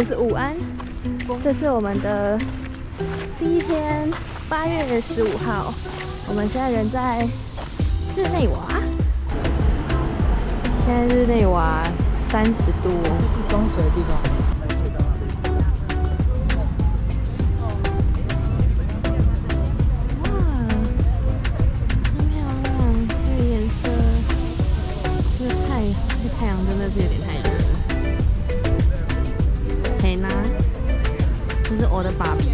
不是午安，这是我们的第一天，8月15号。我们现在人在日内瓦，现在日内瓦30度，是装水的地方。哇，真漂亮，这个颜色，这个太阳真的是有点太热了。嘿呐，这是我的爸比。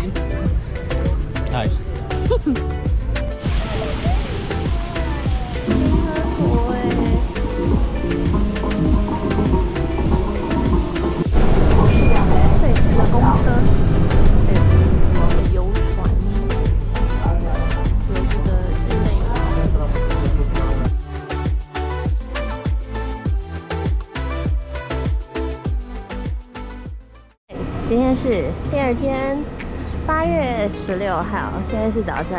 嗨。公车，还有游船，有这个日内瓦。今天是第2天，8月16号，现在是早上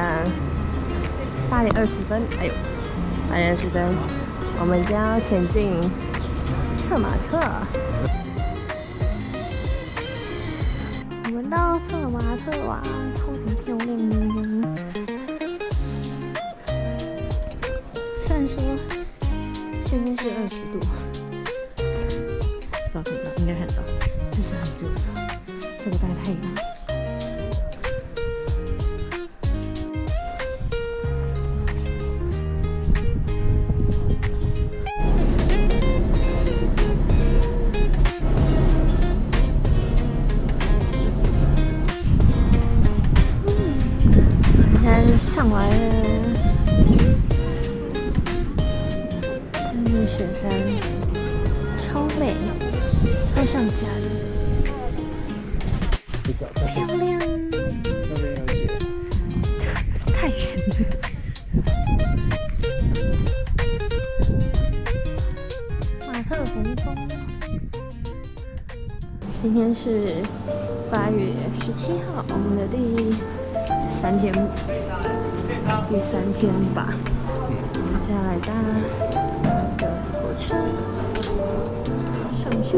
8点20分。哎呦，8点20分，我们将要前进策马特。到策马特哇，超级漂亮的。虽然说现在是20度，不知道看到，应该看到，但是很热，这个大太阳。上来了，这面雪山超美，超像家的，漂亮。那边有写，太远了。马特洪峰。今天是8月17号，我们的第3天。第3天吧，接下来搭那个火车上去。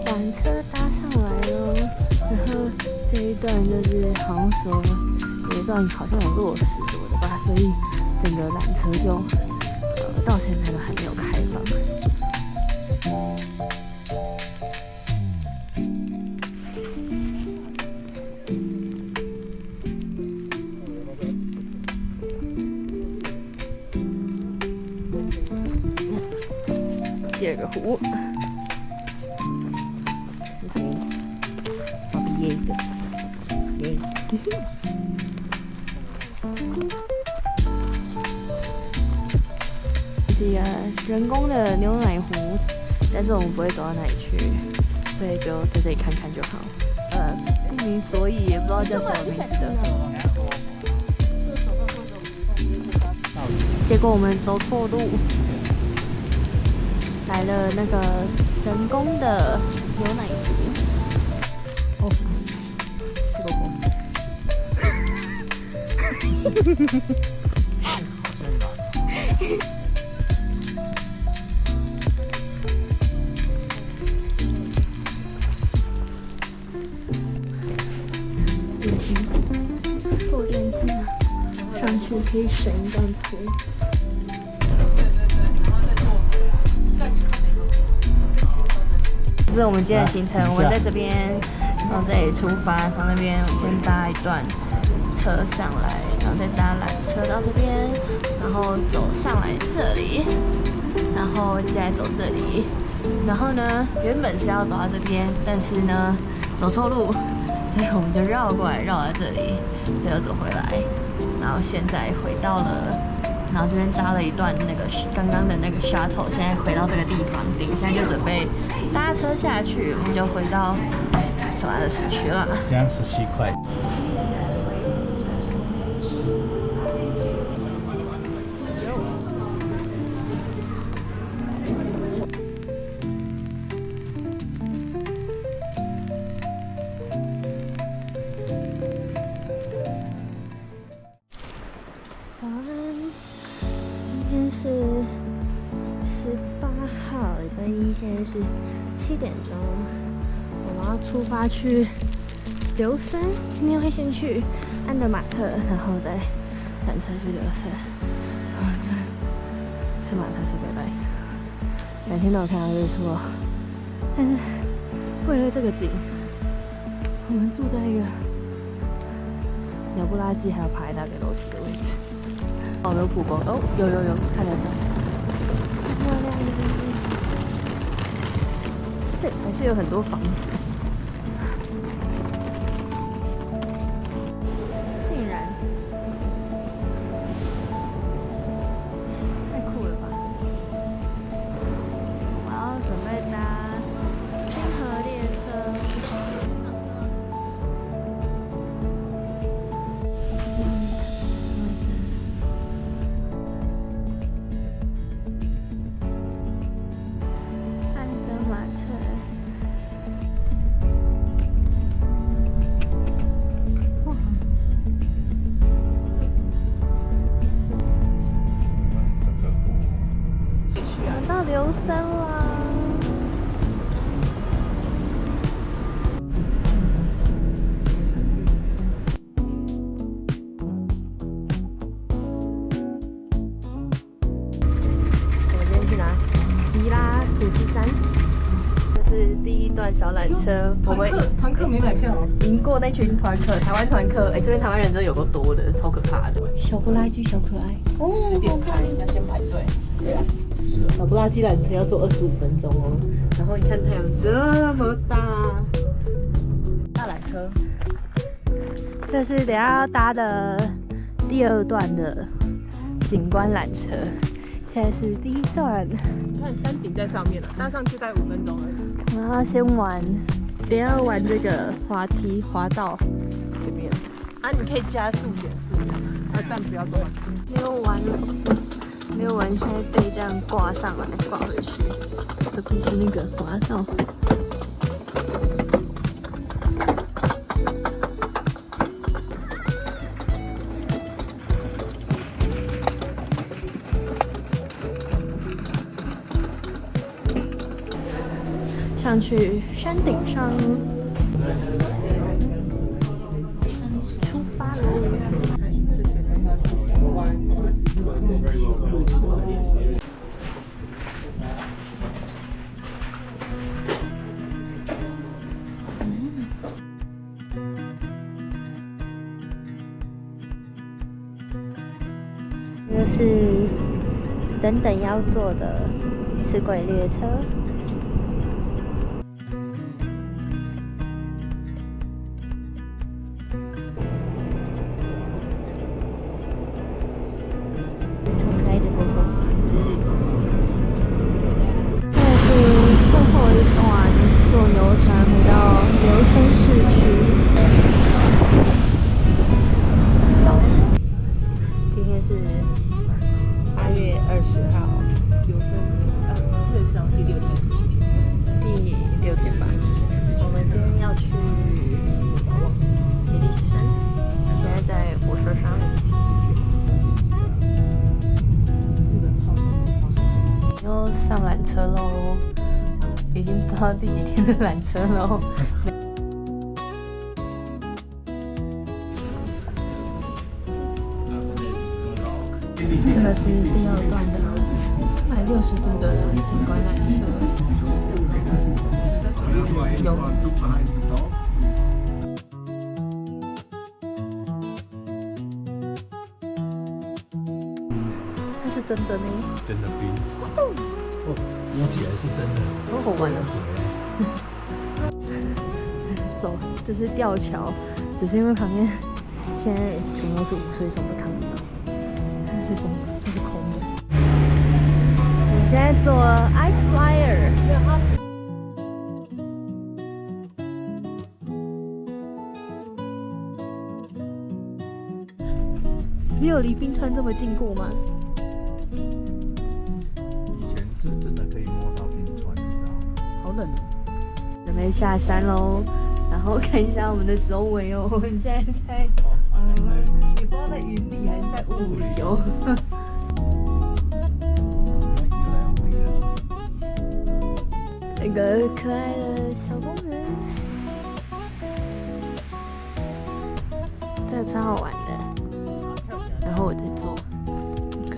缆车搭上来了，然后这一段就是好像说有一段好像有落石什么的吧，所以整个缆车就到现在都还没有开放。第2个湖。耶的，耶！这是一个人工的牛奶湖，但是我们不会走到那里去，所以就在这里看看就好。不明所以，也不知道叫什么名字的。结果我们走错路，来了那个人工的牛奶湖。哦。坐电梯上去可以省一段腿。这是我们今天的行程，我们在这边从这里出发，从那边我们先搭一段车上来，然后再搭缆车到这边，然后走上来这里，然后接下来走这里，然后呢，原本是要走到这边，但是呢，走错路，所以我们就绕过来，绕到这里，所以又走回来，然后现在回到了然后这边搭了一段那个刚刚的那个 shuttle， 现在回到这个地方，现在就准备搭车下去，我们就回到索马的市区了。这样17块。早安，今天是18号，礼拜一，现在是7点钟。我们要出发去琉森，今天会先去安德玛特，然后再转车去琉森。吃马特是拜拜，每天都有看到日出哦。但是为了这个景，我们住在一个鸟不拉几还要爬一大堆楼梯的位置。哦，没有曝光哦，有，看得到，漂亮的，这还是有很多房子，竟然，太酷了吧！我要准备搭天河列车。到琉森啦！我今天去哪？皮拉土司山，这是第一段小缆车。我们团客没买票，赢过那群团客，台湾团客。这边台湾人真的有够多的，超可怕的。小不拉几，小可爱。哦10点开，要先排队。对啊。小不拉几缆车要坐25分钟哦，然后你看太阳这么大，大缆车，这是等下要搭的第2段的景观缆车，现在是第1段。你看山顶在上面了，搭上去大概5分钟而已。我要先玩，等下要玩这个滑梯滑道这边啊，你可以加速减速，但不要多。没有玩了。没有完，现在被这样挂上来挂回去，特别是那个滑道。上去山顶上，出发喽！这是等等要坐的齿轨列车。坐游船回到琉森市区。今天是8月20号，琉森月上第6天、第6天吧。我们今天要去铁力士山，现在在火车上。又上缆车喽。已经不知道第几天的缆车了。这个是第2段的360度的景观缆车。有。它是真的呢。真的冰。摸起来是真的，好好玩的。走，这是吊桥，只是因为旁边现在全都是雾，所以什么都看不到。但是那是现在坐 Ice Flyer。你有离冰川这么近过吗？以前是真的可以摸到冰川，你知道吗？好冷哦！准备下山喽，然后看一下我们的周围哦。我们现在在，也不知道在云里还是在雾里哦。那个可爱的小公园，这个超好玩的。然后我再做一个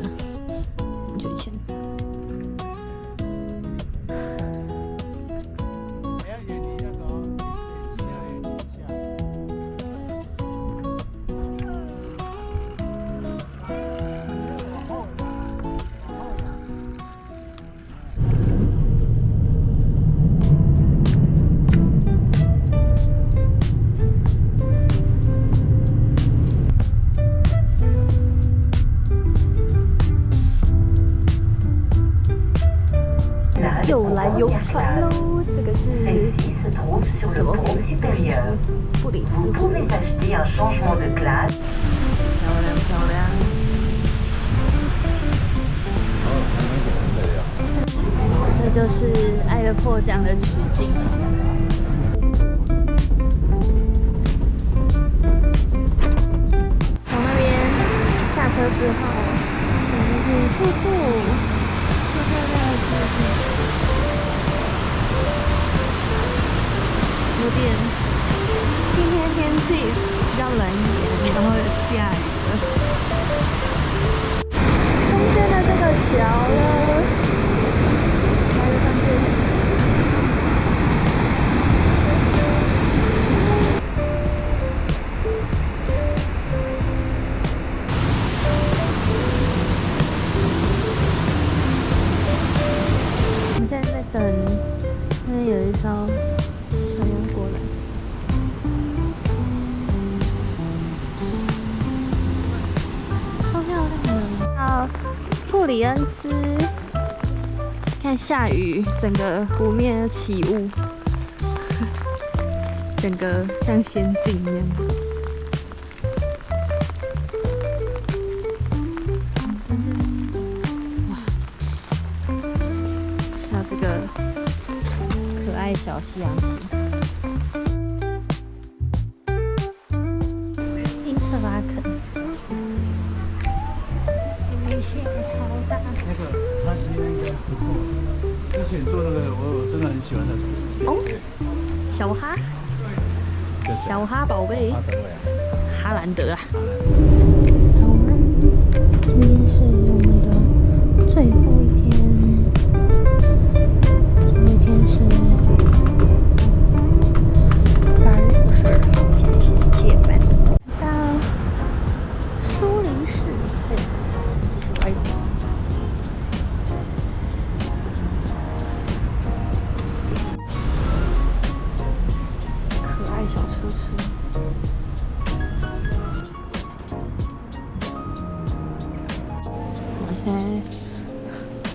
很久以前。又来游船喽！这个是什么湖？布里斯湖。漂亮漂亮。这就是爱的迫降的取景。从那边下车之后，是瀑布，漂亮的瀑布。有点，今天天气比较冷一点，然后有下雨了。中间的这个桥了，来上去。我们现在在等，那边有一艘。过来，超漂亮的。到布里恩斯，看下雨，整个湖面起雾，整个像仙境一样。哇！还有这个可爱小西洋旗。那个川崎那个不错，之前做那个我真的很喜欢那种。哦，小哈，小哈宝贝，哈兰德啊。早安，今天是我们的最后一天，最后一天是8月22号，现在是7点半。到苏黎世，对，这是外国。小车车，我们现在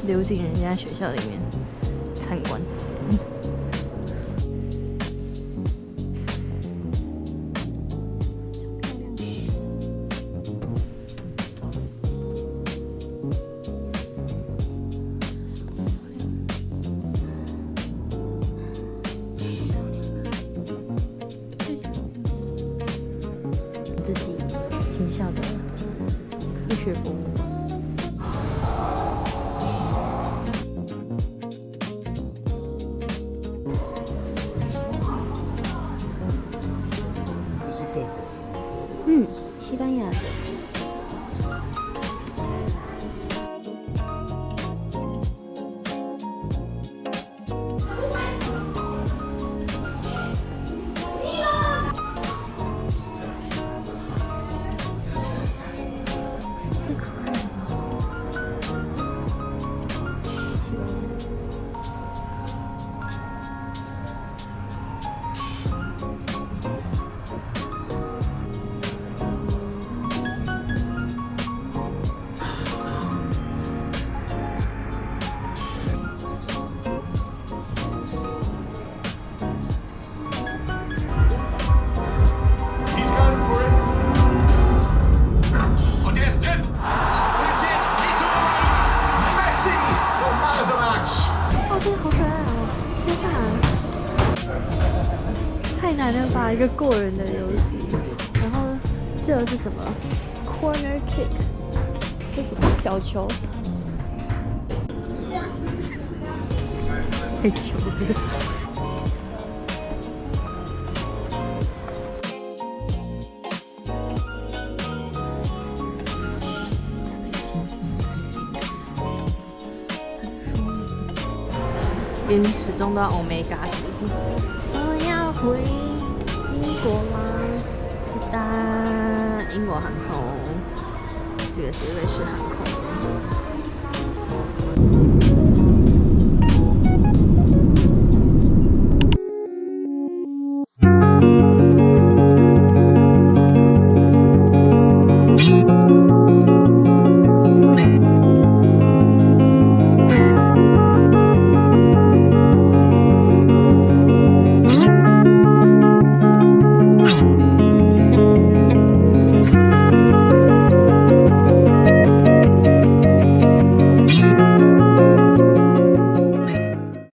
溜进人家学校里面参观。自己学校的科学博物馆。这是各国的。西班牙的。太难了吧，一个过人的游戏。然后这个是什么 ？Corner kick， 这是什么？角球。太球了。因为始终都要 Omega， 是不是？我要回英国吗？是的，英国航空，这个是瑞士航空。